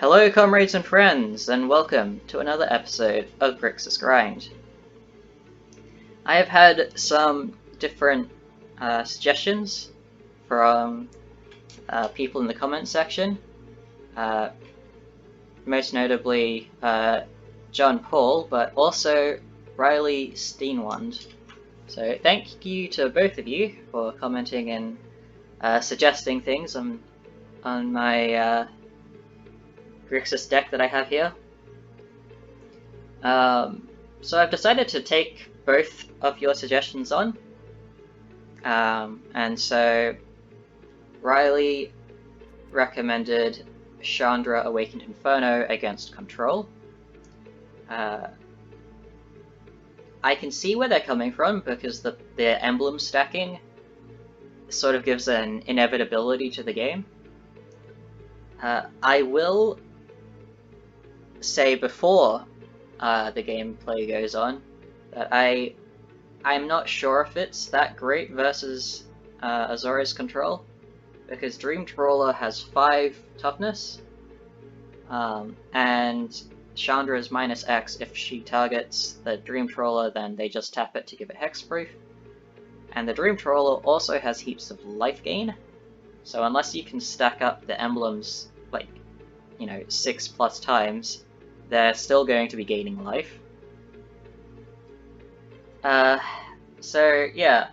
Hello comrades and friends, and welcome to another episode of Grixis Grind. I have had some different suggestions from people in the comments section, most notably John Paul, but also Riley Steenwand. So thank you to both of you for commenting and suggesting things on my Grixis deck that I have here. So I've decided to take both of your suggestions on. And so Riley recommended Chandra Awakened Inferno against Control. I can see where they're coming from because the emblem stacking sort of gives an inevitability to the game. I will say before the gameplay goes on that I'm not sure if it's that great versus Azorius Control, because Dream Trawler has 5 toughness, and Chandra is -X. If she targets the Dream Trawler, then they just tap it to give it hexproof. And the Dream Trawler also has heaps of life gain, so unless you can stack up the emblems, like, 6+ times, they're still going to be gaining life. So yeah,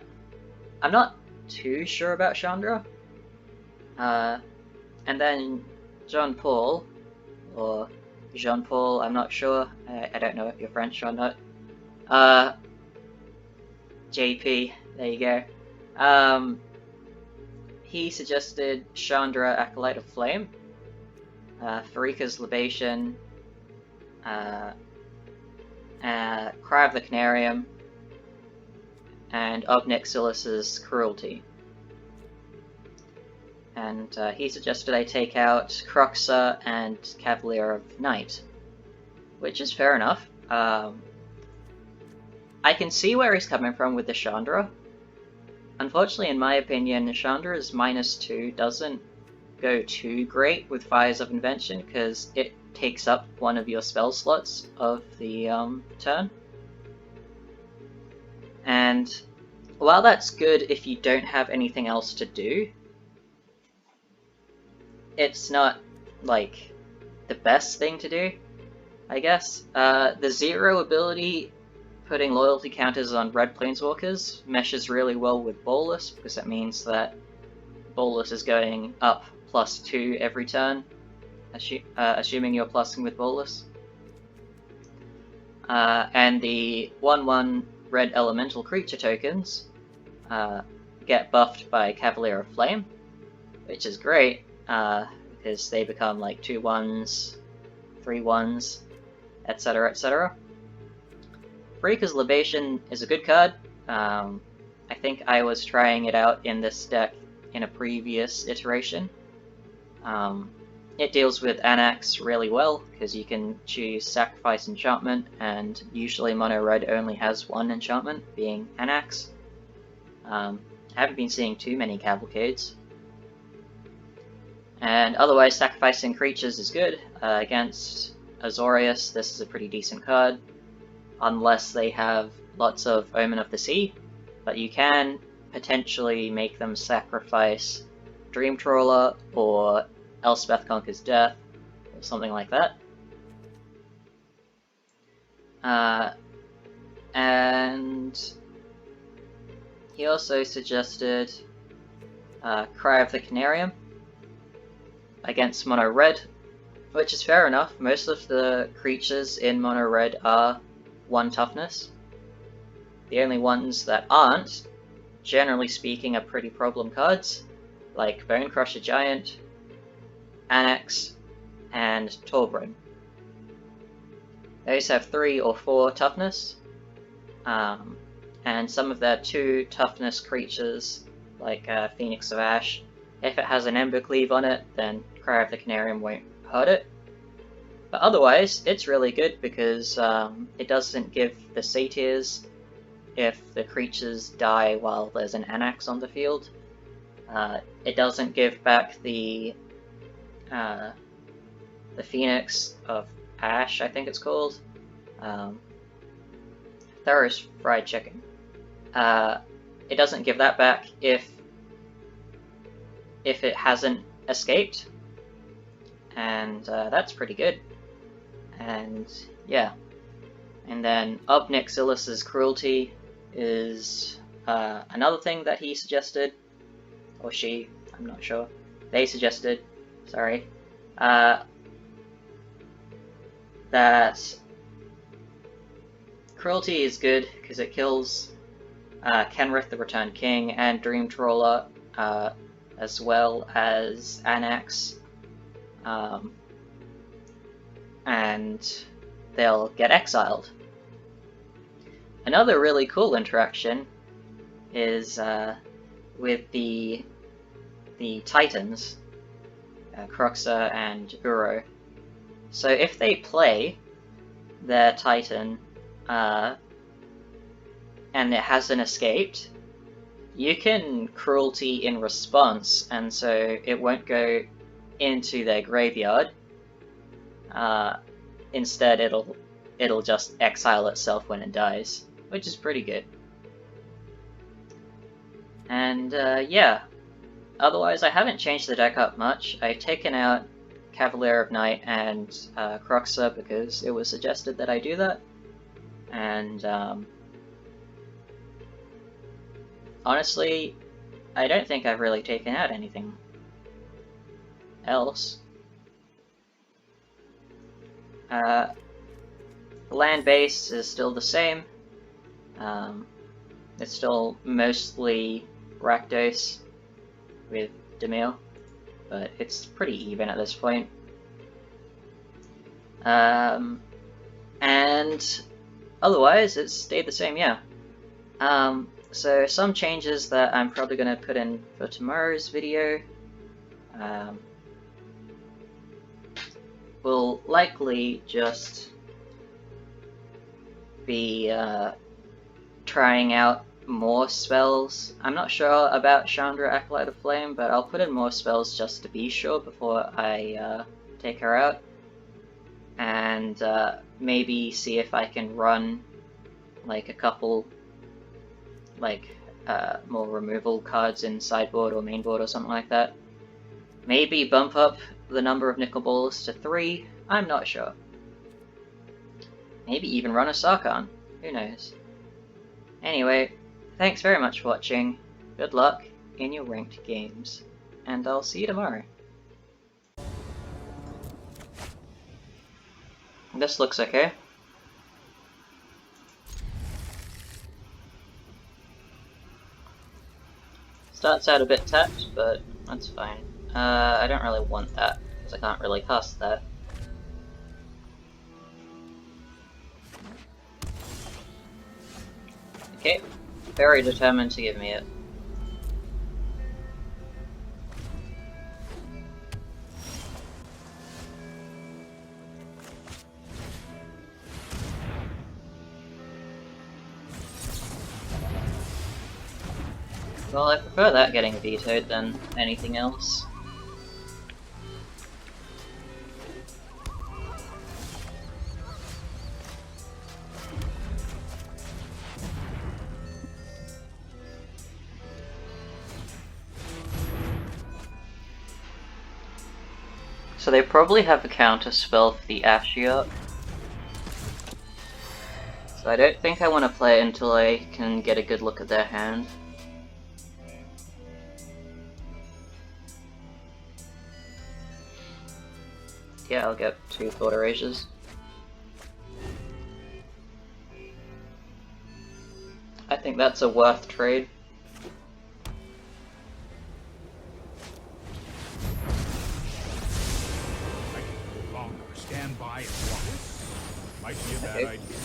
I'm not too sure about Chandra. And then John Paul, or Jean Paul, I'm not sure. I don't know if you're French or not. JP, there you go. He suggested Chandra, Acolyte of Flame, Pharika's Libation, Cry of the Canarium, and Obnick Silas's Cruelty. And he suggested I take out Croxa and Cavalier of Night, which is fair enough. I can see where he's coming from with the Chandra. Unfortunately, in my opinion, Chandra's -2 doesn't go too great with Fires of Invention, because it takes up one of your spell slots of the turn. And while that's good if you don't have anything else to do, it's not, like, the best thing to do, I guess. The 0 ability, putting loyalty counters on red planeswalkers, meshes really well with Bolas, because that means that Bolas is going up +2 every turn, assuming you're plussing with Bolas. And the 1/1 red elemental creature tokens get buffed by Cavalier of Flame, which is great, because they become like 2/1s, 3/1s, etc, etc. Pharika's Libation is a good card. I think I was trying it out in this deck in a previous iteration. It deals with Anax really well, because you can choose Sacrifice Enchantment, and usually Mono Red only has 1 enchantment, being Anax. I haven't been seeing too many Cavalcades. And otherwise, sacrificing creatures is good. Against Azorius, this is a pretty decent card, unless they have lots of Omen of the Sea, but you can potentially make them sacrifice Dream Trawler or Elspeth Conquers Death, or something like that. And he also suggested Cry of the Canarium against Mono Red, which is fair enough. Most of the creatures in Mono Red are 1 toughness. The only ones that aren't, generally speaking, are pretty problem cards, like Bonecrusher Giant, Anax, and Torbran. Those have 3 or 4 toughness, and some of their 2 toughness creatures, like Phoenix of Ash, if it has an Embercleave on it, then Cry of the Canarium won't hurt it. But otherwise, it's really good because it doesn't give the Satyrs if the creatures die while there's an Anax on the field. It doesn't give back the the Phoenix of Ash, I think it's called. Theros fried chicken. It doesn't give that back if it hasn't escaped, and that's pretty good. And yeah, and then Nixilis's Cruelty is another thing that he suggested, or she, I'm not sure. They suggested, sorry, that Cruelty is good because it kills Kenrith the Returned King and Dream Trawler, as well as Anax, and they'll get exiled. Another really cool interaction is with the Titans, Croxa and Uro. So if they play their Titan and it hasn't escaped, you can Cruelty in response, and so it won't go into their graveyard. Instead, it'll just exile itself when it dies, which is pretty good. And yeah, otherwise I haven't changed the deck up much. I've taken out Cavalier of Night and Croxa because it was suggested that I do that, and honestly, I don't think I've really taken out anything else. The land base is still the same. It's still mostly Rakdos with Demille, but it's pretty even at this point. And otherwise, it's stayed the same, yeah. So some changes that I'm probably going to put in for tomorrow's video will likely just be trying out more spells. I'm not sure about Chandra, Acolyte of Flame, but I'll put in more spells just to be sure before I take her out. And maybe see if I can run like a couple more removal cards in sideboard or mainboard or something like that. Maybe bump up the number of Nicol balls to 3, I'm not sure. Maybe even run a Sarkhan, who knows. Anyway, thanks very much for watching, good luck in your ranked games, and I'll see you tomorrow. This looks okay. Starts out a bit tapped, but that's fine. I don't really want that, because I can't really cast that. Okay, very determined to give me it. Well, I prefer that getting vetoed than anything else. So they probably have a counter spell for the Ashiok. So I don't think I want to play it until I can get a good look at their hand. Yeah, I'll get 2 Thought Erasures. I think that's a worth trade. I can no longer stand by and watch. Might be a bad idea.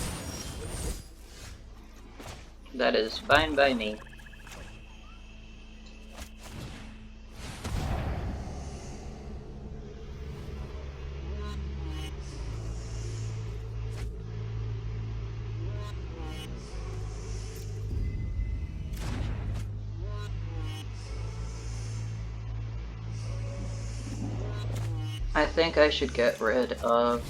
That is fine by me. I think I should get rid of...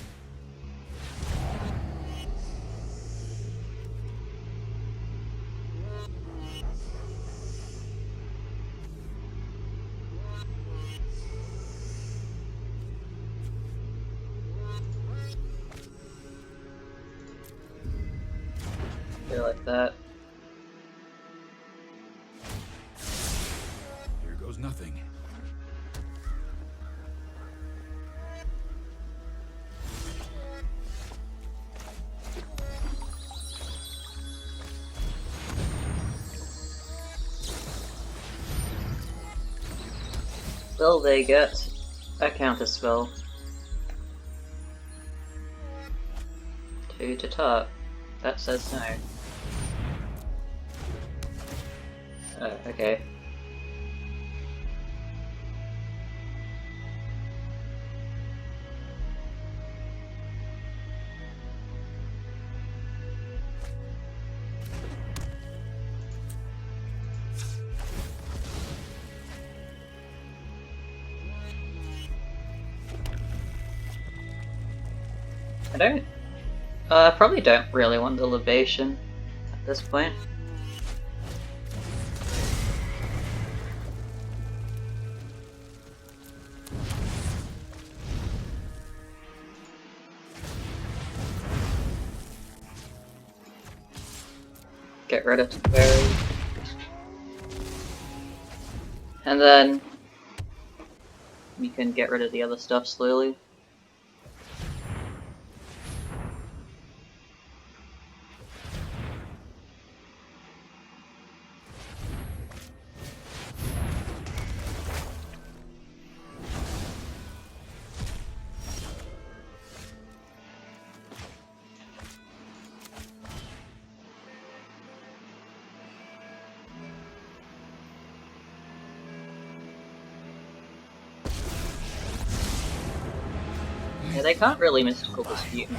like that. Here goes nothing. Will they get a counter spell? 2 to top. That says no. Oh, okay. I probably don't really want the Libation at this point. Get rid of the fairy. And then we can get rid of the other stuff slowly. Yeah, they can't really mystical dispute me.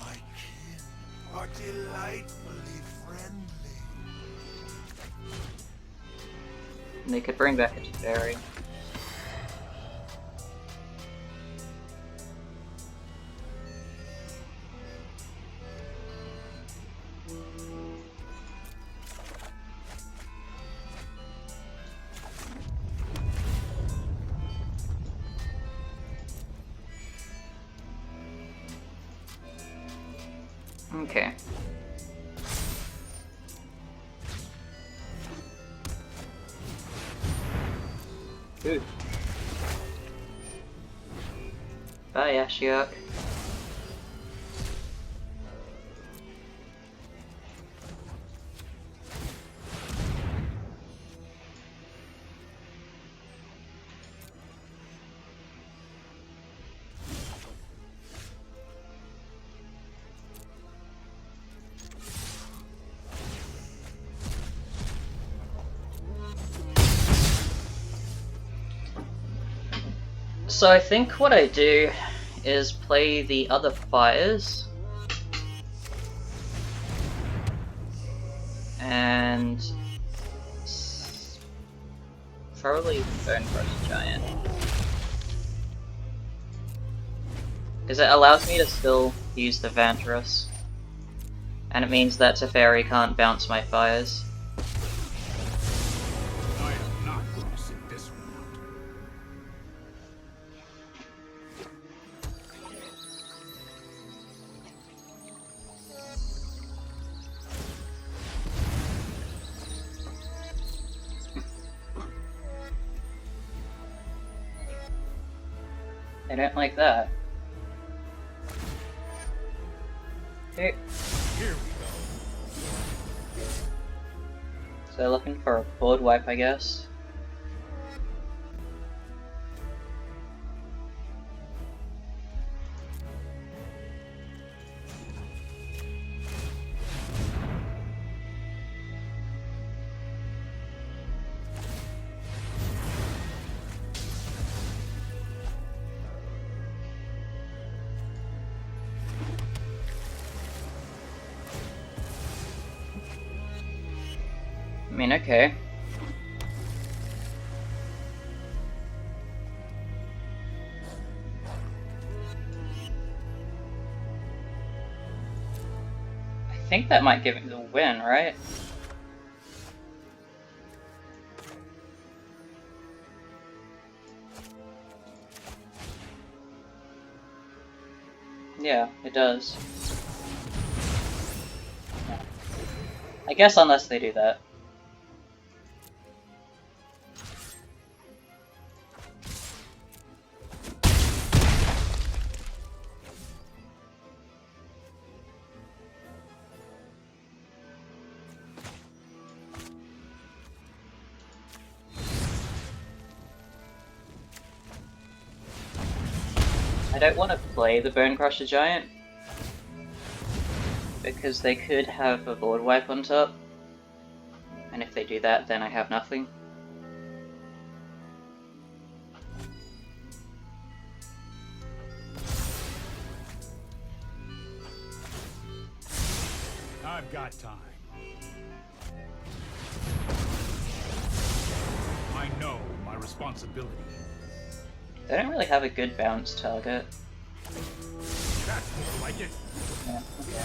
My kin are delightfully friendly. And they could bring back a fairy. Okay. Ooh. Bye, Ashiok. So I think what I do is play the other fires and probably Bonecrusher Giant, because it allows me to still use the Vantress, and it means that Teferi can't bounce my fires. I am not going to sit this one out. I don't like that. Okay. Here we go. So looking for a board wipe, I guess. I mean, okay. think that might give it the win, right? Yeah, it does. Yeah. I guess unless they do that. I don't want to play the Bonecrusher Giant because they could have a board wipe on top, and if they do that, then I have nothing. I've got time. I know my responsibility. They don't really have a good bounce target. That's more like it. Yeah, okay.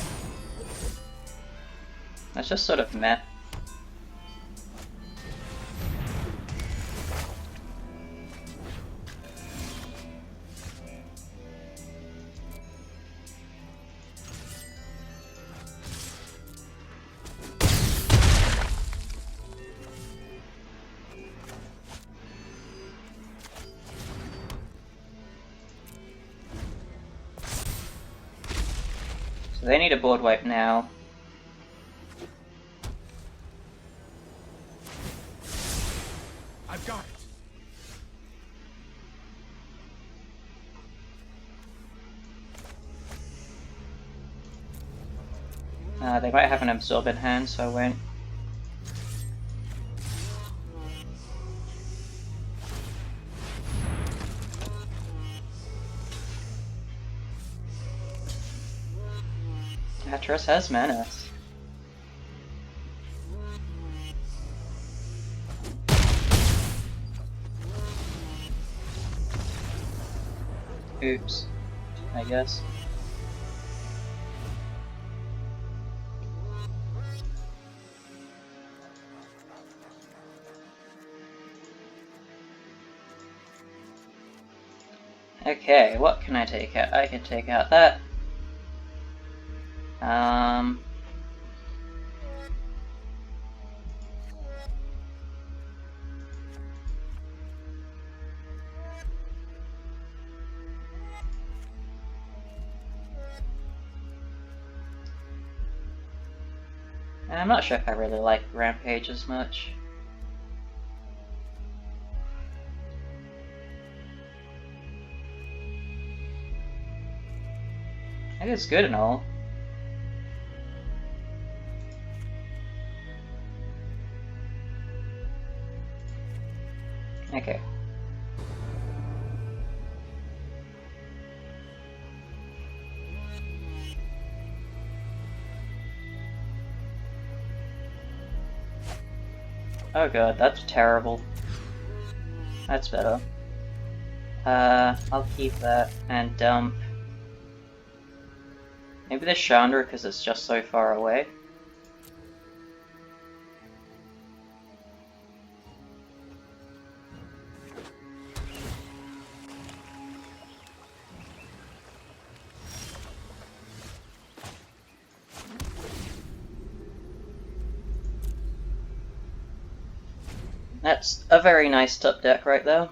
That's just sort of meh. So they need a board wipe now. I've got it. They might have an absorb in hand, so I won't. Atris has menace. Oops, I guess. Okay, what can I take out? I can take out that. I'm not sure if I really like Rampage as much. I think it's good and all. Okay. Oh god, that's terrible. That's better. I'll keep that and dump. Maybe the Chandra because it's just so far away. That's a very nice top deck right there.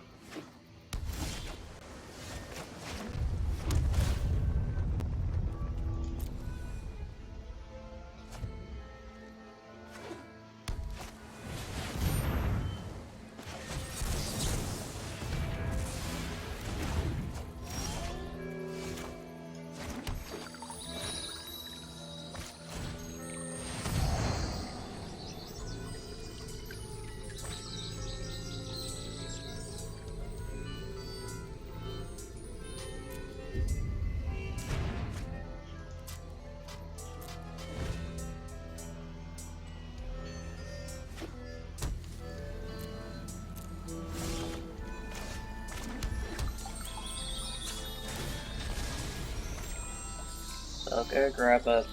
I'll go grab a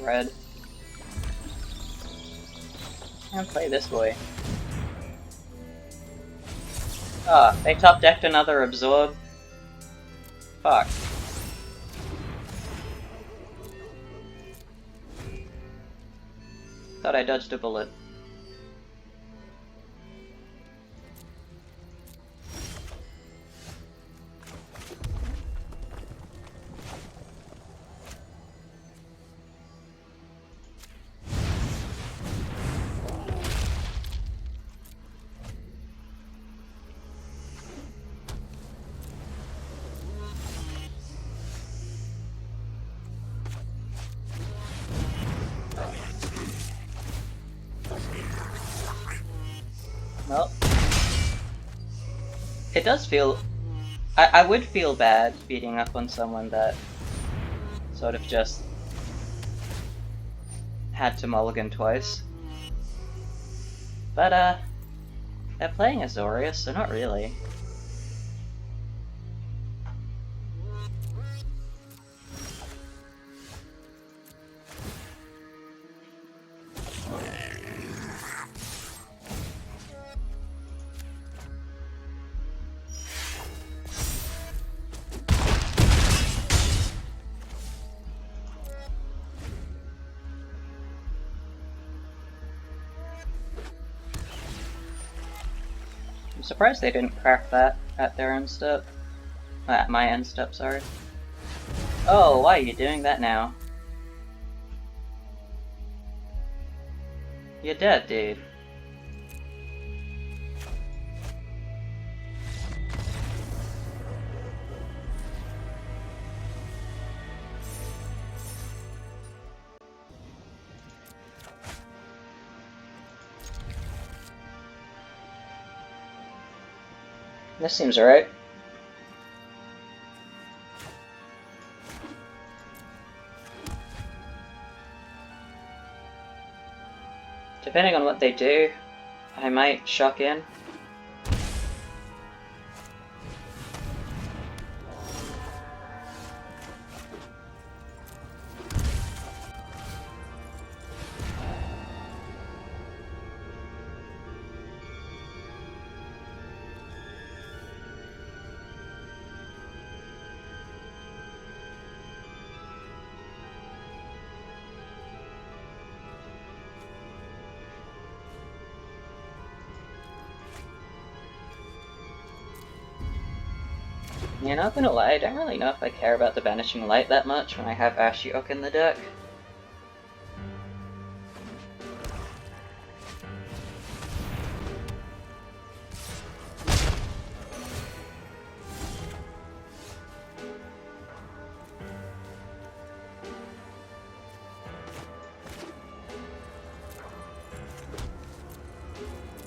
red. And play this boy. Ah, they top decked another Absorb. Fuck. Thought I dodged a bullet. Well, it does feel... I would feel bad beating up on someone that sort of just had to mulligan twice. But, they're playing Azorius, so not really. I'm surprised they didn't crack that at their end step. At my end step, sorry. Oh, why are you doing that now? You're dead, dude. This seems alright. Depending on what they do, I might shock in. Yeah, not gonna lie, I don't really know if I care about the Banishing Light that much when I have Ashiok in the deck.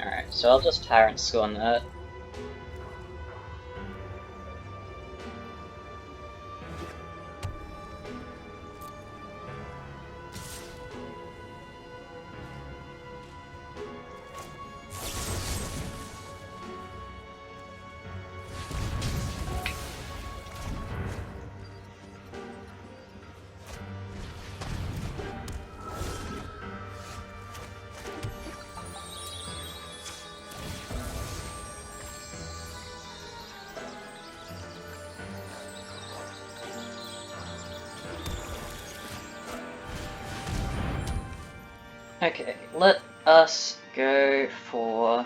Alright, so I'll just Tyrant Scorn that. Okay, let us go for...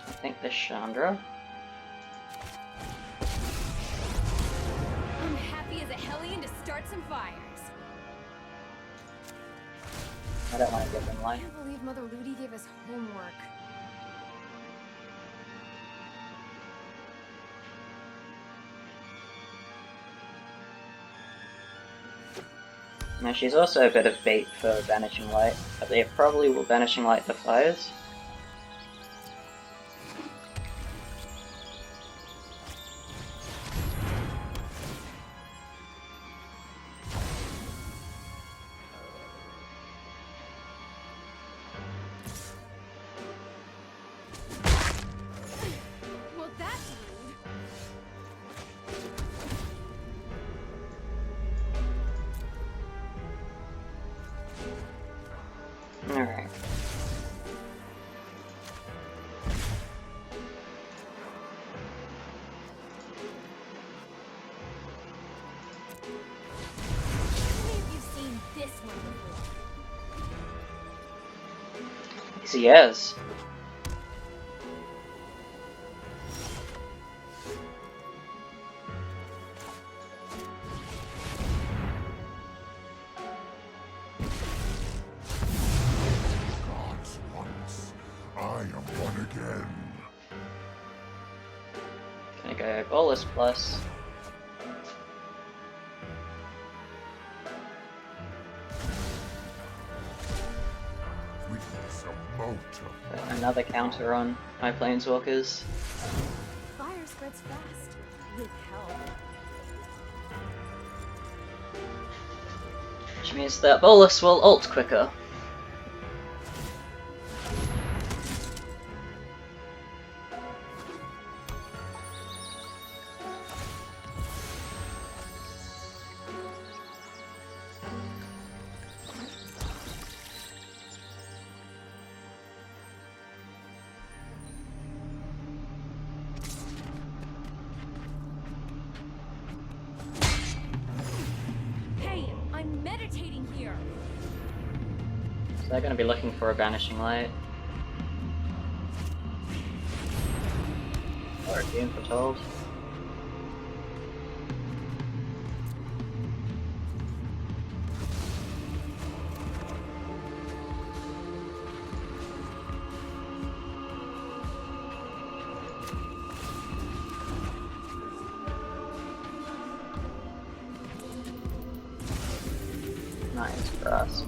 I think the Chandra. I'm happy as a hellion to start some fires. I don't want to give them I life. can't believe Mother Ludi gave us homework. Now she's also a bit of bait for Banishing Light, but they probably will Banishing Light the Fires. Well, that's rude. Alright. He is. Gods once, I am one again. Gonna go Bolas plus. Another counter on my planeswalkers. Fire spreads fast. With help. Which means that Bolas will ult quicker. Meditating here. So they're going to be looking for a Banishing Light. Or a Doom Foretold. Nice for us.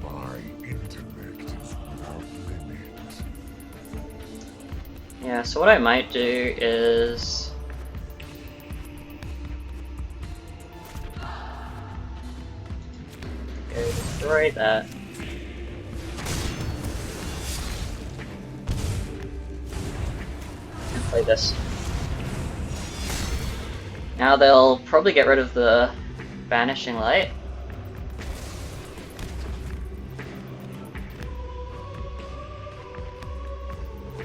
My intellect is without limit. Yeah, so what I might do is go destroy that. And play this. Now they'll probably get rid of the Banishing Light.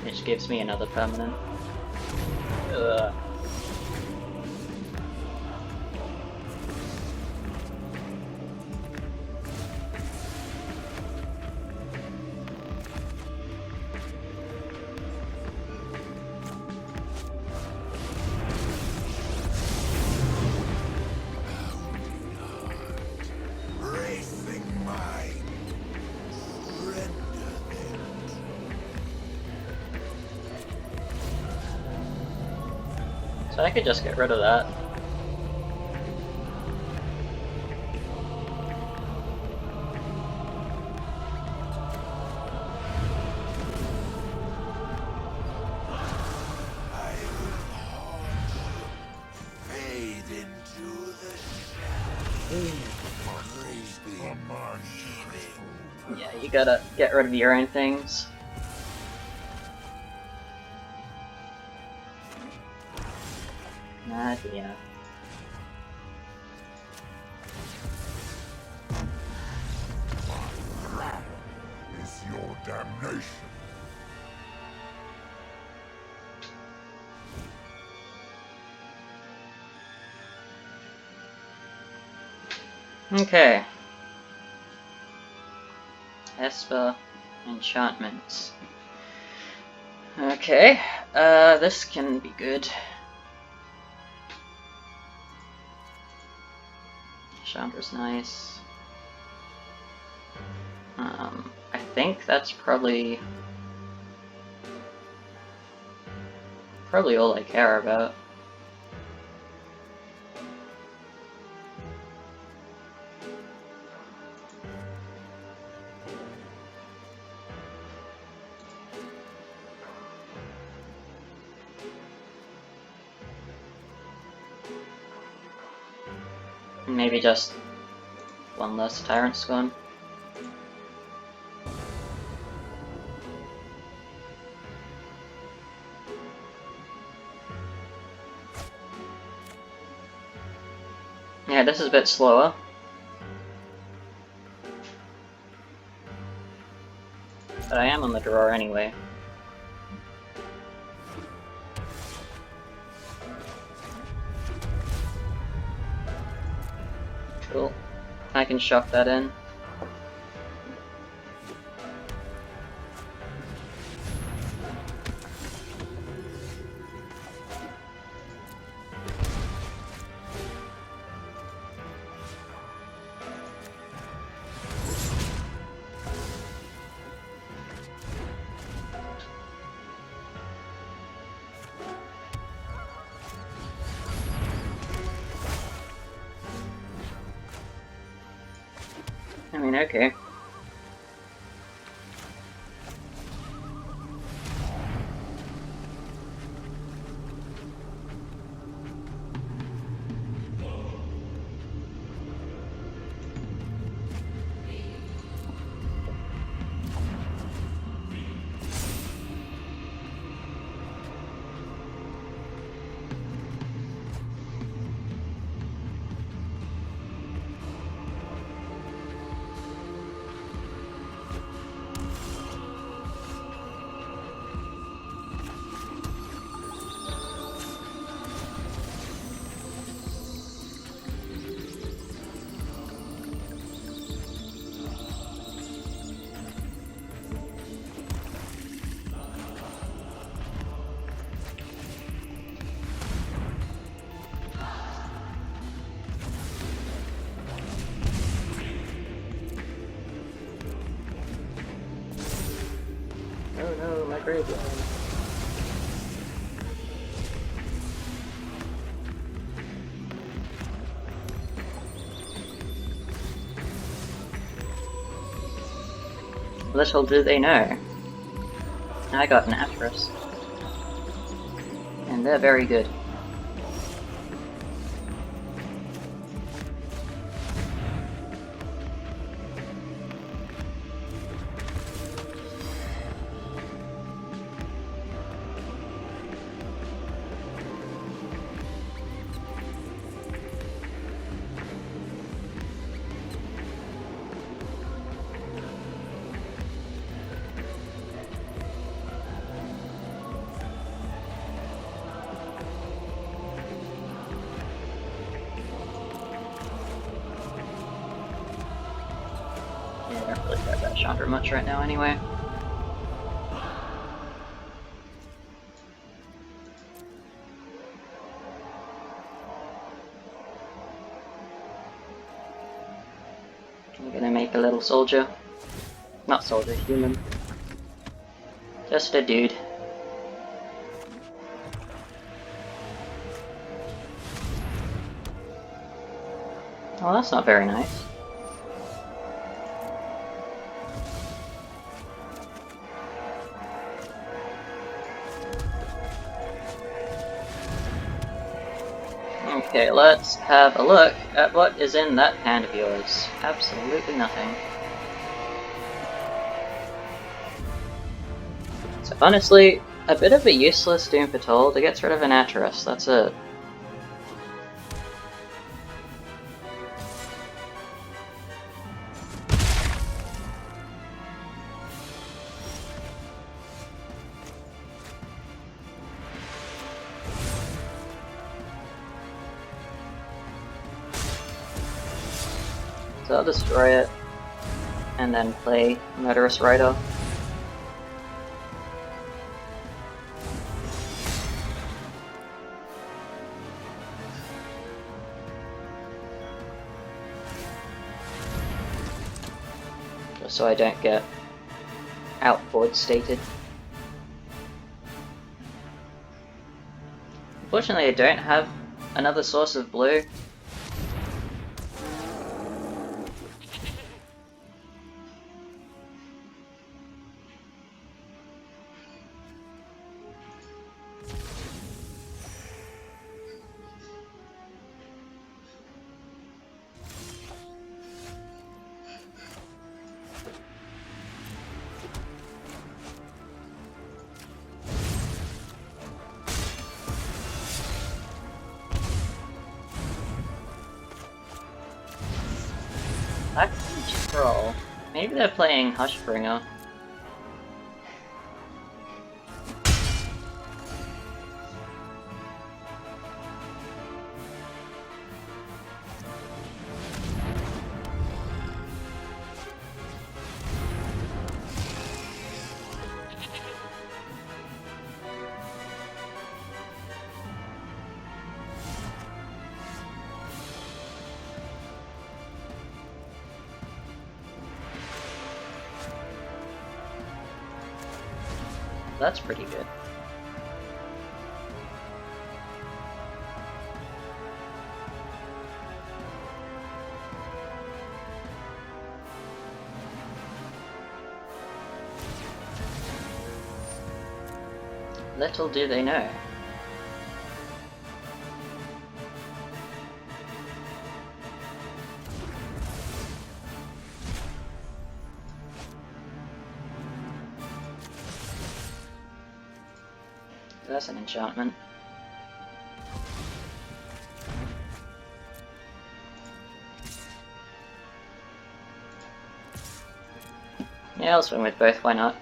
Which gives me another permanent. Ugh. Racing mind. Render it. So I could just get rid of that. I will haunt you. Fade into the shadows. Yeah, you gotta get rid of your own things. Nah, yeah. Is your damnation. Okay. Esper Enchantments. Okay, this can be good. Chandra's nice. I think that's probably all I care about. Maybe just one less Tyrant Scorn. Yeah, this is a bit slower. But I am on the draw anyway. Cool. I can shock that in. I mean, okay. Oh no, my graveyard. Little do they know, I got an Atris. And they're very good. Yeah, I don't really care about Chandra much right now anyway. I'm gonna make a little soldier. Not soldier, human. Just a dude. Oh, that's not very nice. Okay, let's have a look at what is in that hand of yours. Absolutely nothing. So honestly, a bit of a useless Doom Patrol. It gets rid of an Atris, that's it. So I'll destroy it, and then play Murderous Rider. Just so I don't get outboard stated. Unfortunately, I don't have another source of blue. Black Control. Maybe they're playing Hushbringer. That's pretty good. Little do they know. That's an enchantment. Yeah, I'll swing with both, why not?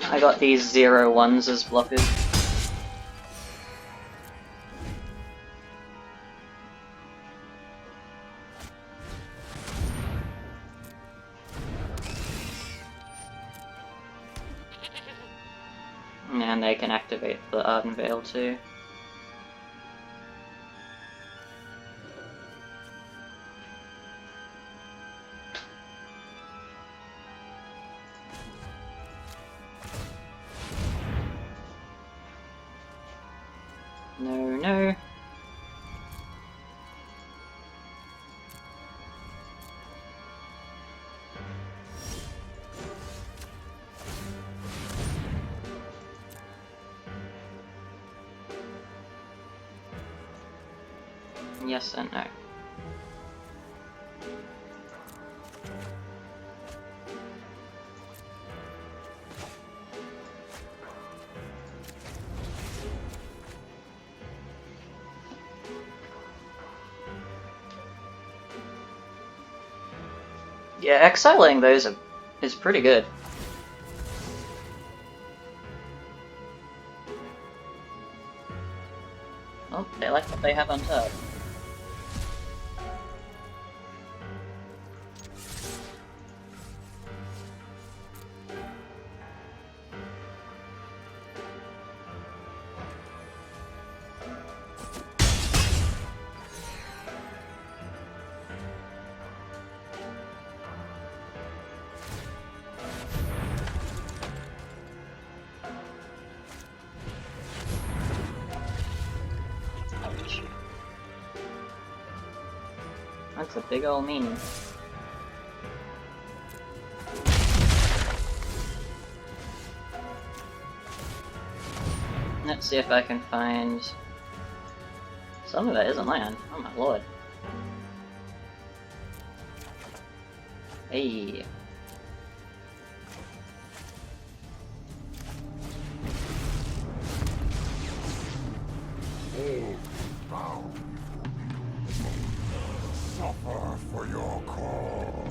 I got these 0/1s as blockers. And they can activate the Arden Veil too. No. Yes and no. Yeah, exiling those is pretty good. Oh, they like what they have on top. That's a big ol' meanie. Let's see if I can find... Some of that isn't land. Oh my lord. Hey. All bound suffer for your cause.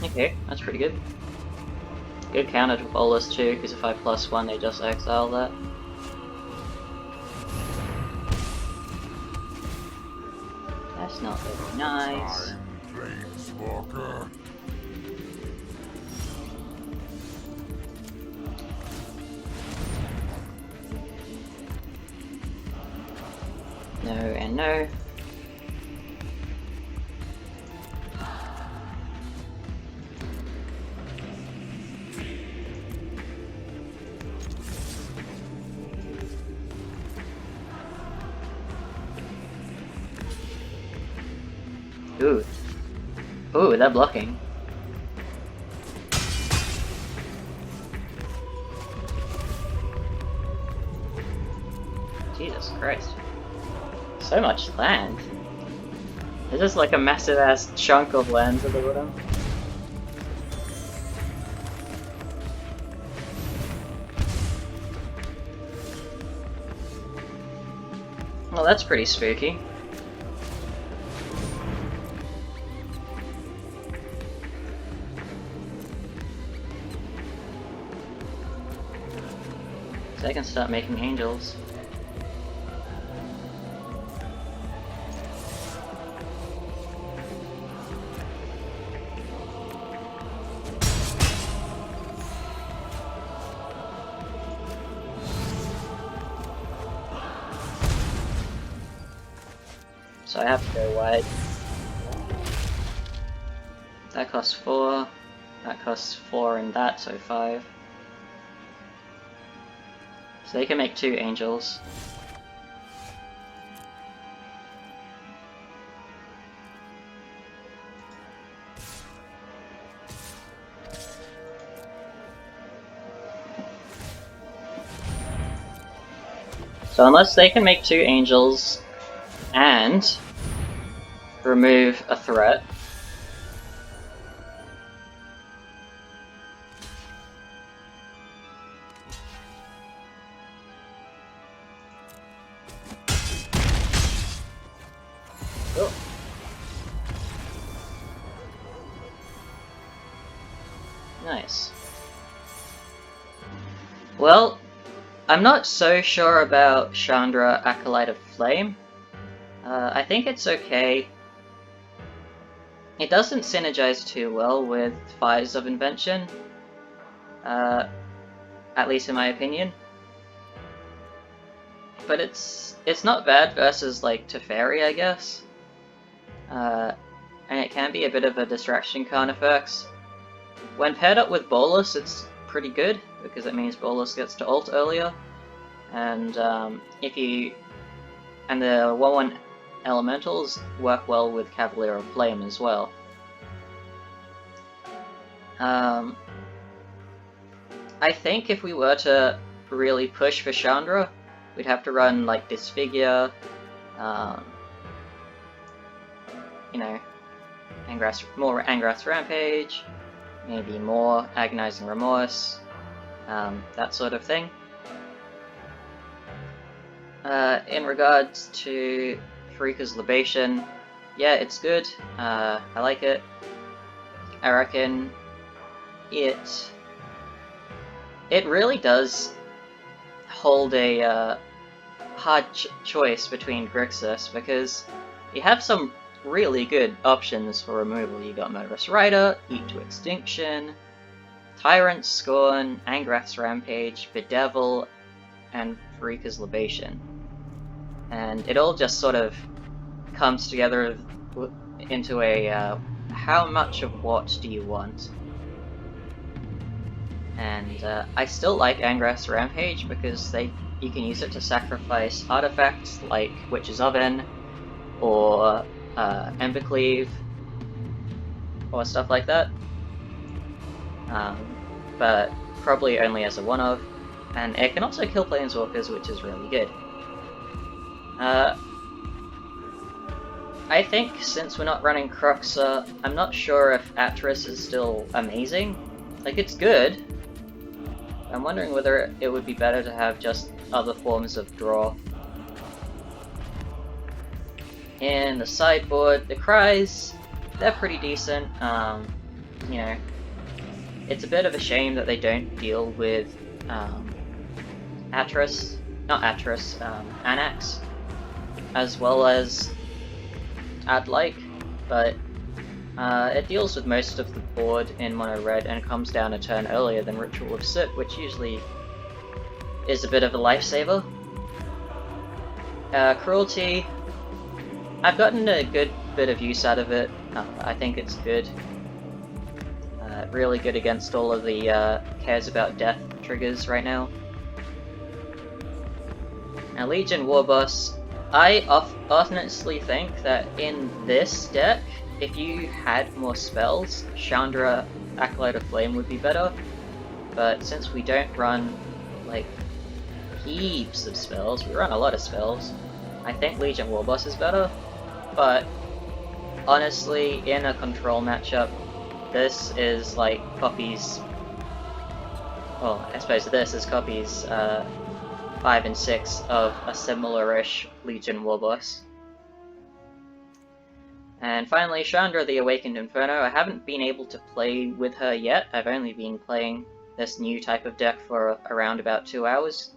Okay, that's pretty good. Good counter to Bolas too, because if I +1 they just exile that. That's not very nice. Time, Planeswalker. No and no. Ooh. Ooh, that blocking. Jesus Christ. So much land. Is this like a massive ass chunk of land to the bottom? Well, that's pretty spooky. So I can start making angels. so I have to go wide. That costs 4, that costs 4 and that, so 5. So they can make 2 angels. So unless they can make 2 angels and remove a threat, oh. Nice. Well, I'm not so sure about Chandra, Acolyte of Flame. I think it's okay. It doesn't synergize too well with Fires of Invention, at least in my opinion. But it's not bad versus like Teferi, I guess. And it can be a bit of a distraction Carnifex. When paired up with Bolas, it's pretty good, because it means Bolas gets to ult earlier, and the 1/1 elementals work well with Cavalier of Flame as well. I think if we were to really push for Chandra, we'd have to run like Disfigure, you know, more Angrath's Rampage, maybe more Agonizing Remorse, that sort of thing. In regards to Pharika's Libation, yeah, it's good. I like it. I reckon it really does hold a hard choice between Grixis, because you have some really good options for removal. You got Murderous Rider, Eat to Extinction, Tyrant, Scorn, Angrath's Rampage, Bedevil, and Pharika's Libation. And it all just sort of comes together into a how much of what do you want? And I still like Angrath's Rampage because you can use it to sacrifice artifacts like Witch's Oven or Embercleave or stuff like that. But probably only as a one-of, and it can also kill Planeswalkers, which is really good. I think since we're not running Cruxer, I'm not sure if Atris is still amazing. Like, it's good. I'm wondering whether it would be better to have just other forms of draw. In the sideboard, the Cries, they're pretty decent. You know, it's a bit of a shame that they don't deal with Anax, as well as Adlike, but it deals with most of the board in mono red and comes down a turn earlier than Ritual of Soot, which usually is a bit of a lifesaver. Cruelty, I've gotten a good bit of use out of it. I think it's good. Really good against all of the cares about death triggers right now. Now, Legion Warboss, I honestly think that in this deck, if you had more spells, Chandra, Acolyte of Flame would be better. But since we don't run like heaps of spells, we run a lot of spells, I think Legion Warboss is better. But honestly, in a control matchup, this is like copies. Well, I suppose this is copies 5 and 6 of a similar-ish Legion Warboss. And finally, Chandra, the Awakened Inferno. I haven't been able to play with her yet. I've only been playing this new type of deck for around about 2 hours.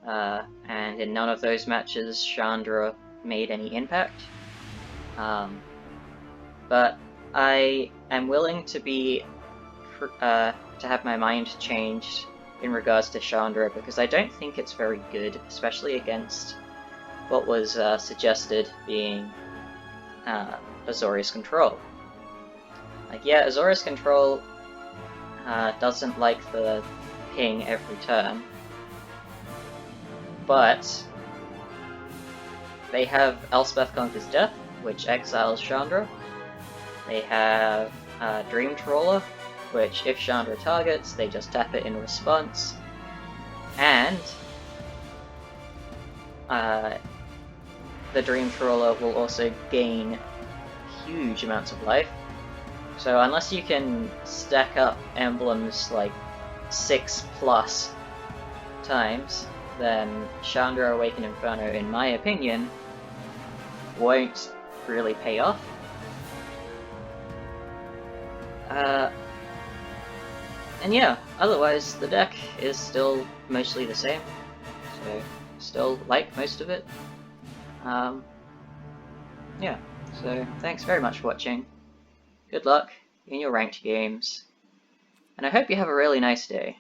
And in none of those matches, Chandra made any impact. But I am willing to have my mind changed in regards to Chandra, because I don't think it's very good, especially against what was suggested being Azorius Control. Like, yeah, Azorius Control doesn't like the ping every turn, but they have Elspeth Conquers Death, which exiles Chandra. They have Dream Trawler, which if Chandra targets, they just tap it in response. And the Dream Trawler will also gain huge amounts of life. So unless you can stack up emblems like 6+ times, then Chandra Awakened Inferno, in my opinion, won't really pay off. And yeah, otherwise the deck is still mostly the same, so still like most of it. Yeah, so thanks very much for watching. Good luck in your ranked games, and I hope you have a really nice day.